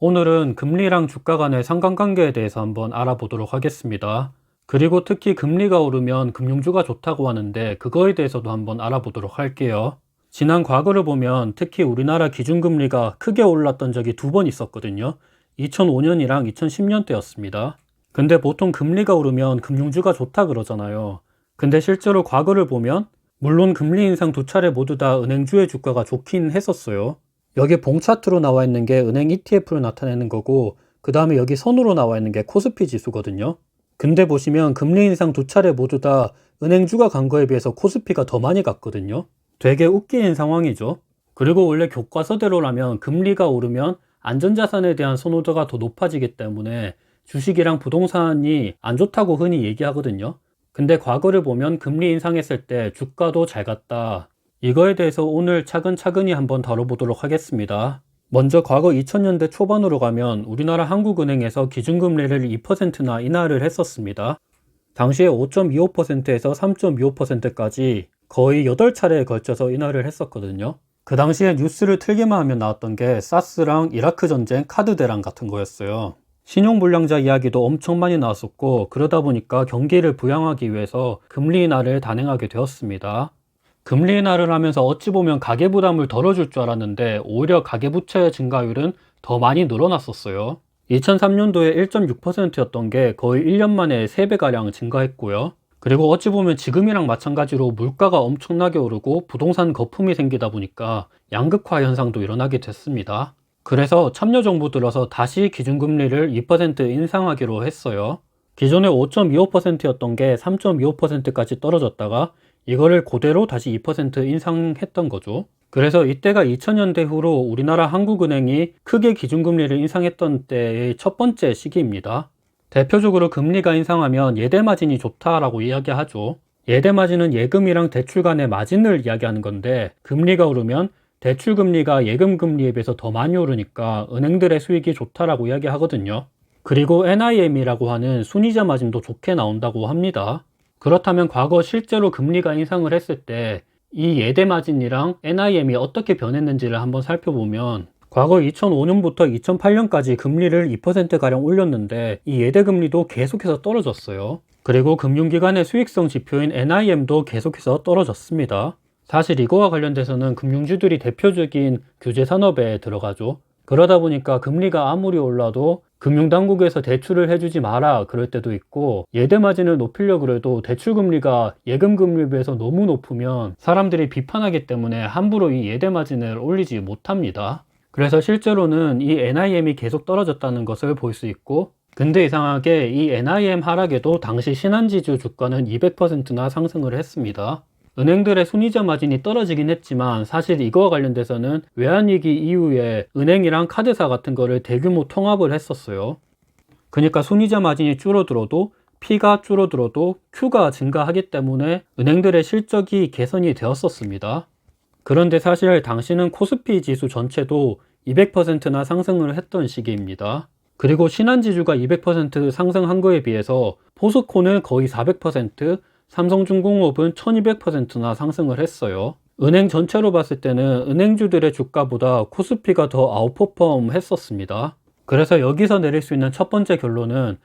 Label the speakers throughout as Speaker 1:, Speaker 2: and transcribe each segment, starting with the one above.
Speaker 1: 오늘은 금리랑 주가 간의 상관관계에 대해서 한번 알아보도록 하겠습니다. 그리고 특히 금리가 오르면 금융주가 좋다고 하는데 그거에 대해서도 한번 알아보도록 할게요. 지난 과거를 보면 특히 우리나라 기준금리가 크게 올랐던 적이 두 번 있었거든요. 2005년이랑 2010년 때였습니다. 근데 보통 금리가 오르면 금융주가 좋다 그러잖아요. 근데 실제로 과거를 보면 물론 금리 인상 두 차례 모두 다 은행주의 주가가 좋긴 했었어요. 여기 봉 차트로 나와 있는 게 은행 ETF를 나타내는 거고, 그 다음에 여기 선으로 나와 있는 게 코스피 지수거든요. 근데 보시면 금리 인상 두 차례 모두 다 은행주가 간 거에 비해서 코스피가 더 많이 갔거든요. 되게 웃기는 상황이죠. 그리고 원래 교과서대로라면 금리가 오르면 안전자산에 대한 선호도가 더 높아지기 때문에 주식이랑 부동산이 안 좋다고 흔히 얘기하거든요. 근데 과거를 보면 금리 인상했을 때 주가도 잘 갔다. 이거에 대해서 오늘 차근차근히 한번 다뤄보도록 하겠습니다. 먼저 과거 2000년대 초반으로 가면 우리나라 한국은행에서 기준금리를 2%나 인하를 했었습니다. 당시에 5.25%에서 3.25%까지 거의 8차례에 걸쳐서 인하를 했었거든요. 그 당시에 뉴스를 틀기만 하면 나왔던 게 사스랑 이라크 전쟁 카드 대란 같은 거였어요. 신용불량자 이야기도 엄청 많이 나왔었고, 그러다 보니까 경기를 부양하기 위해서 금리 인하를 단행하게 되었습니다. 금리 인하를 하면서 어찌 보면 가계부담을 덜어줄 줄 알았는데 오히려 가계부채 증가율은 더 많이 늘어났었어요. 2003년도에 1.6%였던 게 거의 1년 만에 3배가량 증가했고요. 그리고 어찌 보면 지금이랑 마찬가지로 물가가 엄청나게 오르고 부동산 거품이 생기다 보니까 양극화 현상도 일어나게 됐습니다. 그래서 참여정부 들어서 다시 기준금리를 2% 인상하기로 했어요. 기존에 5.25%였던 게 3.25%까지 떨어졌다가 이거를 그대로 다시 2% 인상했던 거죠. 그래서 이때가 2000년대 후로 우리나라 한국은행이 크게 기준금리를 인상했던 때의 첫 번째 시기입니다. 대표적으로 금리가 인상하면 예대마진이 좋다라고 이야기하죠. 예대마진은 예금이랑 대출 간의 마진을 이야기하는 건데, 금리가 오르면 대출금리가 예금금리에 비해서 더 많이 오르니까 은행들의 수익이 좋다라고 이야기하거든요. 그리고 NIM이라고 하는 순이자 마진도 좋게 나온다고 합니다. 그렇다면 과거 실제로 금리가 인상을 했을 때 이 예대 마진이랑 NIM이 어떻게 변했는지를 한번 살펴보면, 과거 2005년부터 2008년까지 금리를 2%가량 올렸는데 이 예대 금리도 계속해서 떨어졌어요. 그리고 금융기관의 수익성 지표인 NIM도 계속해서 떨어졌습니다. 사실 이거와 관련돼서는 금융주들이 대표적인 규제 산업에 들어가죠. 그러다 보니까 금리가 아무리 올라도 금융당국에서 대출을 해주지 마라 그럴 때도 있고, 예대마진을 높이려고 해도 대출금리가 예금금리에 비해서 너무 높으면 사람들이 비판하기 때문에 함부로 이 예대마진을 올리지 못합니다. 그래서 실제로는 이 NIM이 계속 떨어졌다는 것을 볼 수 있고, 근데 이상하게 이 NIM 하락에도 당시 신한지주 주가는 200%나 상승을 했습니다. 은행들의 순이자 마진이 떨어지긴 했지만 사실 이거와 관련돼서는 외환위기 이후에 은행이랑 카드사 같은 거를 대규모 통합을 했었어요. 그러니까 순이자 마진이 줄어들어도 P가 줄어들어도 Q가 증가하기 때문에 은행들의 실적이 개선이 되었었습니다. 그런데 사실 당시는 코스피 지수 전체도 200%나 상승을 했던 시기입니다. 그리고 신한지주가 200% 상승한 거에 비해서 포스코는 거의 400%, 삼성중공업은 1200%나 상승을 했어요. 은행 전체로 봤을 때는 은행주들의 주가보다 코스피가 더 아웃퍼폼 했었습니다. 그래서 여기서 내릴 수 있는 첫 번째 결론은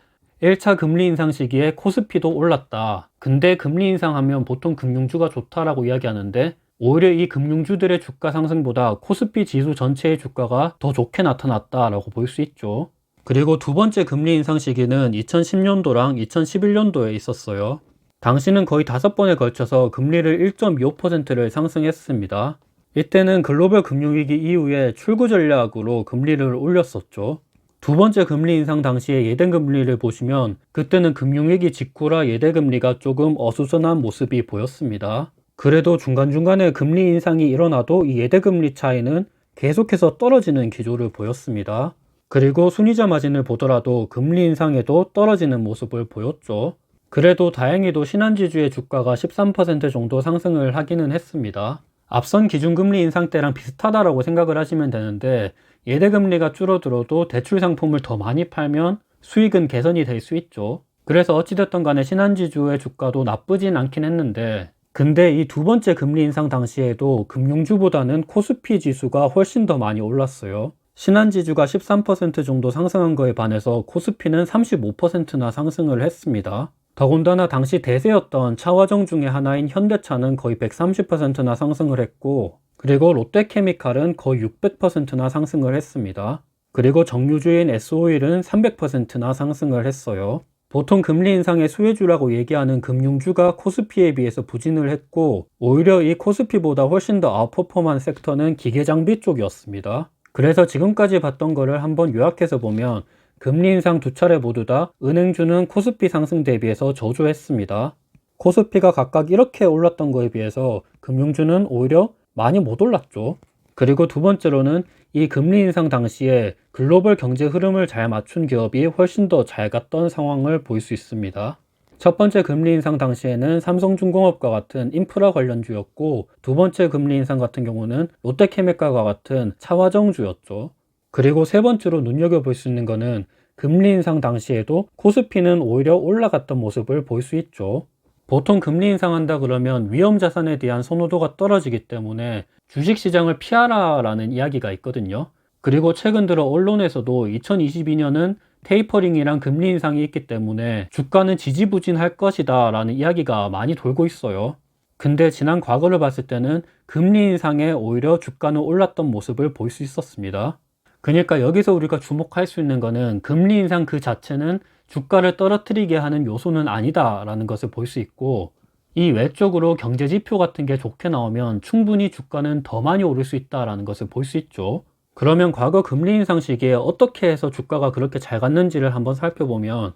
Speaker 1: 1차 금리 인상 시기에 코스피도 올랐다. 근데 금리 인상하면 보통 금융주가 좋다라고 이야기하는데 오히려 이 금융주들의 주가 상승보다 코스피 지수 전체의 주가가 더 좋게 나타났다라고 볼 수 있죠. 그리고 두 번째 금리 인상 시기는 2010년도랑 2011년도에 있었어요. 당시는 거의 5번에 걸쳐서 금리를 1.25%를 상승했습니다. 이때는 글로벌 금융위기 이후에 출구 전략으로 금리를 올렸었죠. 두 번째 금리 인상 당시에 예대금리를 보시면 그때는 금융위기 직후라 예대금리가 조금 어수선한 모습이 보였습니다. 그래도 중간중간에 금리 인상이 일어나도 이 예대금리 차이는 계속해서 떨어지는 기조를 보였습니다. 그리고 순이자 마진을 보더라도 금리 인상에도 떨어지는 모습을 보였죠. 그래도 다행히도 신한지주의 주가가 13% 정도 상승을 하기는 했습니다. 앞선 기준금리 인상 때랑 비슷하다라고 생각을 하시면 되는데, 예대금리가 줄어들어도 대출 상품을 더 많이 팔면 수익은 개선이 될 수 있죠. 그래서 어찌됐든 간에 신한지주의 주가도 나쁘진 않긴 했는데, 근데 이 두 번째 금리 인상 당시에도 금융주보다는 코스피 지수가 훨씬 더 많이 올랐어요. 신한지주가 13% 정도 상승한 거에 반해서 코스피는 35%나 상승을 했습니다. 더군다나 당시 대세였던 차화정 중에 하나인 현대차는 거의 130%나 상승을 했고, 그리고 롯데케미칼은 거의 600%나 상승을 했습니다. 그리고 정유주인 S오일은 300%나 상승을 했어요. 보통 금리 인상의 수혜주라고 얘기하는 금융주가 코스피에 비해서 부진을 했고, 오히려 이 코스피보다 훨씬 더 아웃퍼폼한 섹터는 기계장비 쪽이었습니다. 그래서 지금까지 봤던 거를 한번 요약해서 보면 금리 인상 두 차례 모두 다 은행주는 코스피 상승 대비해서 저조했습니다. 코스피가 각각 이렇게 올랐던 거에 비해서 금융주는 오히려 많이 못 올랐죠. 그리고 두 번째로는 이 금리 인상 당시에 글로벌 경제 흐름을 잘 맞춘 기업이 훨씬 더 잘 갔던 상황을 볼 수 있습니다. 첫 번째 금리 인상 당시에는 삼성중공업과 같은 인프라 관련주였고, 두 번째 금리 인상 같은 경우는 롯데케미칼과 같은 차화정주였죠. 그리고 세 번째로 눈여겨볼 수 있는 거는 금리 인상 당시에도 코스피는 오히려 올라갔던 모습을 볼 수 있죠. 보통 금리 인상한다 그러면 위험 자산에 대한 선호도가 떨어지기 때문에 주식시장을 피하라 라는 이야기가 있거든요. 그리고 최근 들어 언론에서도 2022년은 테이퍼링이랑 금리 인상이 있기 때문에 주가는 지지부진할 것이다 라는 이야기가 많이 돌고 있어요. 근데 지난 과거를 봤을 때는 금리 인상에 오히려 주가는 올랐던 모습을 볼 수 있었습니다. 그러니까 여기서 우리가 주목할 수 있는 거는 금리 인상 그 자체는 주가를 떨어뜨리게 하는 요소는 아니다 라는 것을 볼 수 있고, 이 외적으로 경제 지표 같은 게 좋게 나오면 충분히 주가는 더 많이 오를 수 있다라는 것을 볼 수 있죠. 그러면 과거 금리 인상 시기에 어떻게 해서 주가가 그렇게 잘 갔는지를 한번 살펴보면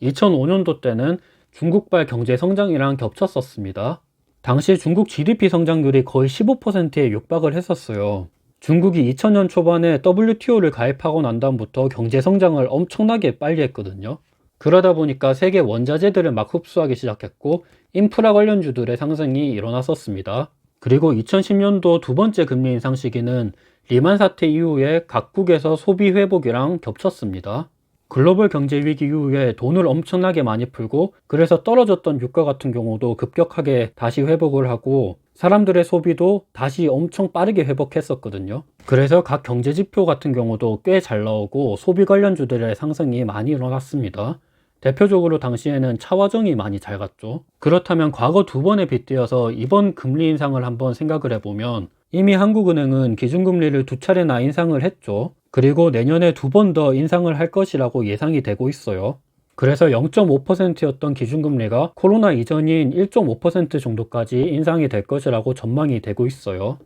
Speaker 1: 2005년도 때는 중국발 경제 성장이랑 겹쳤었습니다. 당시 중국 GDP 성장률이 거의 15%에 육박을 했었어요. 중국이 2000년 초반에 WTO를 가입하고 난 다음부터 경제 성장을 엄청나게 빨리 했거든요. 그러다 보니까 세계 원자재들을 막 흡수하기 시작했고, 인프라 관련주들의 상승이 일어났었습니다. 그리고 2010년도 두 번째 금리 인상 시기는 리만 사태 이후에 각국에서 소비 회복이랑 겹쳤습니다. 글로벌 경제 위기 이후에 돈을 엄청나게 많이 풀고, 그래서 떨어졌던 유가 같은 경우도 급격하게 다시 회복을 하고, 사람들의 소비도 다시 엄청 빠르게 회복했었거든요. 그래서 각 경제 지표 같은 경우도 꽤 잘 나오고 소비 관련주들의 상승이 많이 일어났습니다. 대표적으로 당시에는 차화정이 많이 잘 갔죠. 그렇다면 과거 두 번에 빗대어서 이번 금리 인상을 한번 생각을 해보면 이미 한국은행은 기준금리를 두 차례나 인상을 했죠. 그리고 내년에 두 번 더 인상을 할 것이라고 예상이 되고 있어요. 그래서 0.5%였던 기준금리가 코로나 이전인 1.5% 정도까지 인상이 될 것이라고 전망이 되고 있어요.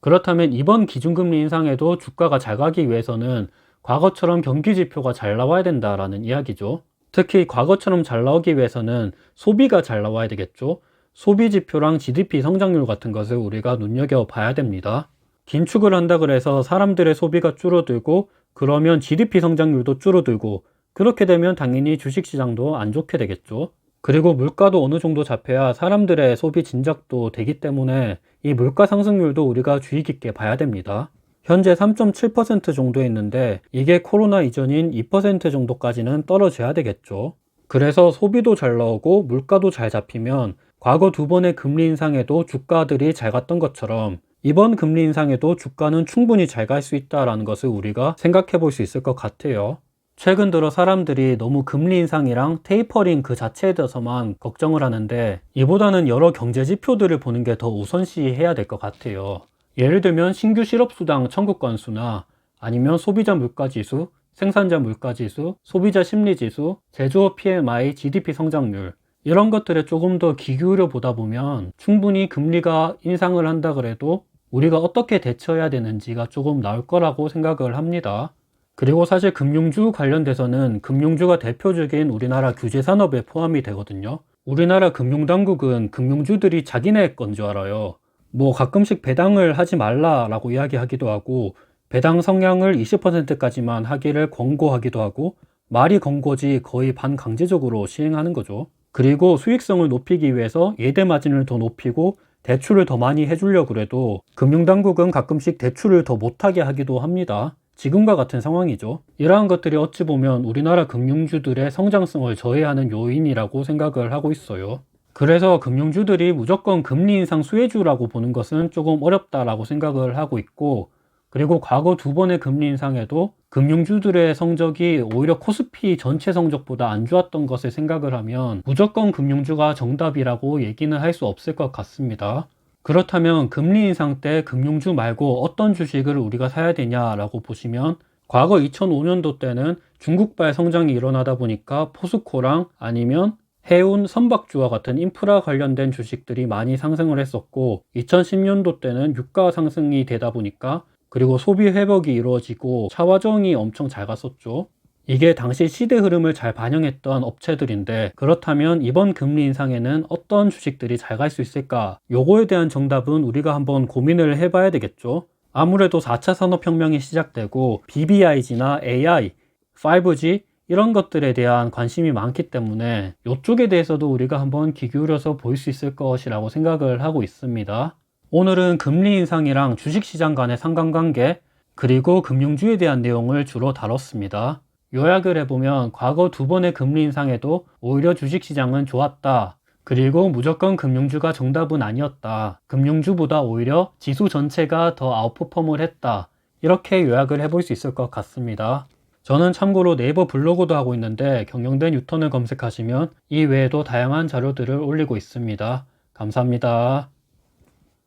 Speaker 1: 그렇다면 이번 기준금리 인상에도 주가가 잘 가기 위해서는 과거처럼 경기지표가 잘 나와야 된다라는 이야기죠. 특히 과거처럼 잘 나오기 위해서는 소비가 잘 나와야 되겠죠. 소비지표랑 GDP 성장률 같은 것을 우리가 눈여겨봐야 됩니다. 긴축을 한다 그래서 사람들의 소비가 줄어들고, 그러면 GDP 성장률도 줄어들고, 그렇게 되면 당연히 주식시장도 안 좋게 되겠죠. 그리고 물가도 어느 정도 잡혀야 사람들의 소비 진작도 되기 때문에 이 물가 상승률도 우리가 주의 깊게 봐야 됩니다. 현재 3.7% 정도 있는데 이게 코로나 이전인 2% 정도까지는 떨어져야 되겠죠. 그래서 소비도 잘 나오고 물가도 잘 잡히면 과거 두 번의 금리 인상에도 주가들이 잘 갔던 것처럼 이번 금리 인상에도 주가는 충분히 잘 갈 수 있다는 것을 우리가 생각해 볼 수 있을 것 같아요. 최근 들어 사람들이 너무 금리 인상이랑 테이퍼링 그 자체에 대해서만 걱정을 하는데, 이보다는 여러 경제 지표들을 보는 게 더 우선시해야 될 것 같아요. 예를 들면 신규 실업수당 청구 건수나 아니면 소비자 물가지수, 생산자 물가지수, 소비자 심리지수, 제조업 PMI, GDP 성장률, 이런 것들에 조금 더 귀 기울여 보다 보면 충분히 금리가 인상을 한다 그래도 우리가 어떻게 대처해야 되는지가 조금 나올 거라고 생각을 합니다. 그리고 사실 금융주 관련돼서는 금융주가 대표적인 우리나라 규제산업에 포함이 되거든요. 우리나라 금융당국은 금융주들이 자기네 건 줄 알아요. 뭐 가끔씩 배당을 하지 말라라고 이야기하기도 하고, 배당 성향을 20%까지만 하기를 권고하기도 하고, 말이 권고지 거의 반강제적으로 시행하는 거죠. 그리고 수익성을 높이기 위해서 예대 마진을 더 높이고 대출을 더 많이 해주려고 그래도 금융당국은 가끔씩 대출을 더 못하게 하기도 합니다. 지금과 같은 상황이죠. 이러한 것들이 어찌 보면 우리나라 금융주들의 성장성을 저해하는 요인이라고 생각을 하고 있어요. 그래서 금융주들이 무조건 금리 인상 수혜주라고 보는 것은 조금 어렵다라고 생각을 하고 있고, 그리고 과거 두 번의 금리 인상에도 금융주들의 성적이 오히려 코스피 전체 성적보다 안 좋았던 것을 생각을 하면 무조건 금융주가 정답이라고 얘기는 할 수 없을 것 같습니다. 그렇다면 금리 인상 때 금융주 말고 어떤 주식을 우리가 사야 되냐라고 보시면 과거 2005년도 때는 중국발 성장이 일어나다 보니까 포스코랑 아니면 해운, 선박주와 같은 인프라 관련된 주식들이 많이 상승을 했었고 2010년도 때는 유가 상승이 되다 보니까 그리고 소비 회복이 이루어지고 차화정이 엄청 잘 갔었죠. 이게 당시 시대 흐름을 잘 반영했던 업체들인데 그렇다면 이번 금리 인상에는 어떤 주식들이 잘 갈 수 있을까? 요거에 대한 정답은 우리가 한번 고민을 해봐야 되겠죠. 아무래도 4차 산업혁명이 시작되고 BBIG나 AI, 5G 이런 것들에 대한 관심이 많기 때문에 이쪽에 대해서도 우리가 한번 귀 기울여서 볼 수 있을 것이라고 생각을 하고 있습니다. 오늘은 금리 인상이랑 주식시장 간의 상관관계 그리고 금융주에 대한 내용을 주로 다뤘습니다. 요약을 해보면 과거 두 번의 금리 인상에도 오히려 주식시장은 좋았다. 그리고 무조건 금융주가 정답은 아니었다. 금융주보다 오히려 지수 전체가 더 아웃퍼폼을 했다. 이렇게 요약을 해볼 수 있을 것 같습니다. 저는 참고로 네이버 블로그도 하고 있는데 경영대 뉴턴을 검색하시면 이 외에도 다양한 자료들을 올리고 있습니다. 감사합니다.